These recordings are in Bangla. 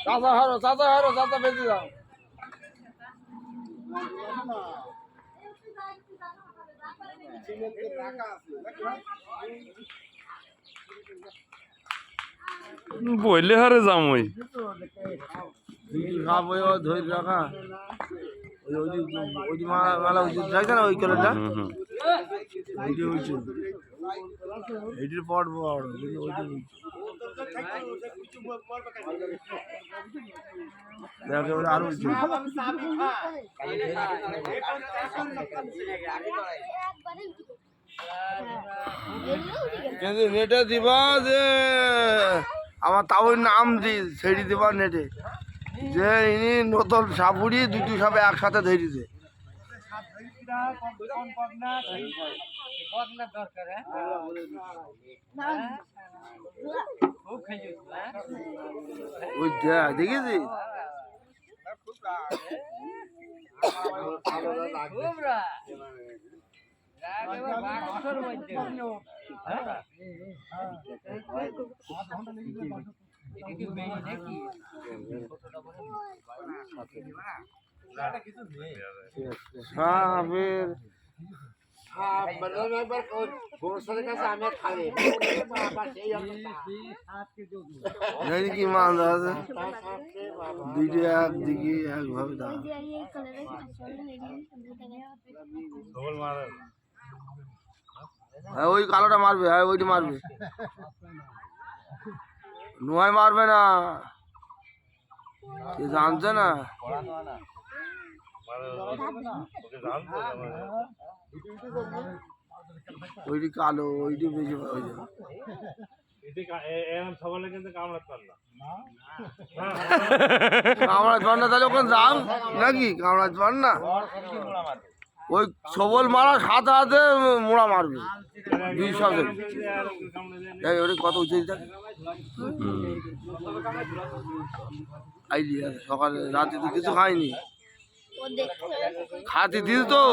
চাচা বেঁচে যাও। বইলে হারে যাম ওই ধরে রাখা ওই মেলা দেখছে না ওই কলেজটা এইটির পট বড় কিন্তু ওইটি দেখে ওরা আরো কিন্তু নেটে দিবা যে আমার তাও নাম দি ছেড়ে দিবা নেটে যে ইনি নতুন সাপুরি দুটি সাপে একসাথে ধরেছে ওই দেখেছি কি মাছ আছে দুইটি একদিকে একভাবে হ্যাঁ ওই কালোটা মারবে হ্যাঁ ওইটি মারবে নোয়াই মারবে না জানছে না ওইটি কালো ওইটি বেশি কামড়াজ পান না তাহলে ওখানে যাও নাকি কামড়াজ পান না ওই সবল মারা সাথে হাতে মোড়া মারবে দুই সাথে ওটা কত উঁচু আইলি সকালে রাতে তো কিছু খাইনি খাতে দিস তো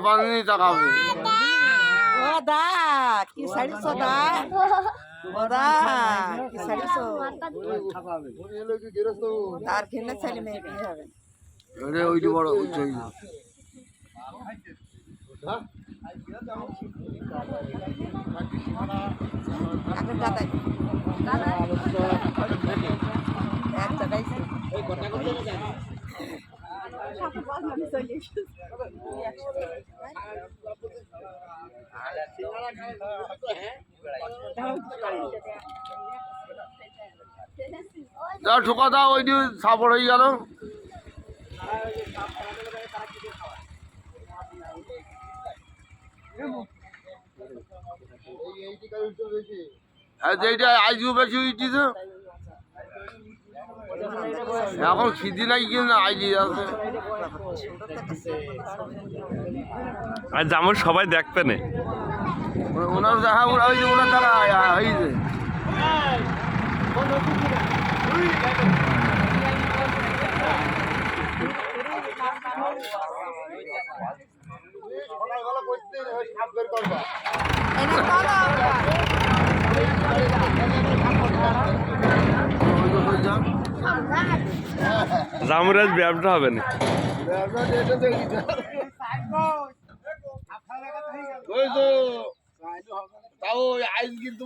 পানি তাকাবে ও দা কি সাড়িছো দা ও দা কি সাড়িছো তার খেলে ছেলে মেয়ে বিয়ে হবে ওইটি বড় উচ্চ যা ঠোকা দাও ওইটি সাপড় হয়ে গেল যেটা আইজু বেশি উঠছে এখন খিদি নাই কিন্তু আইলি আছে আর যেমন সবাই দেখতে নেই ওনার দেখা ওরা হয়েছে ওনার দ্বারা হয়েছে জামুরাজ ব্যবসা হবে না তাও আইস কিন্তু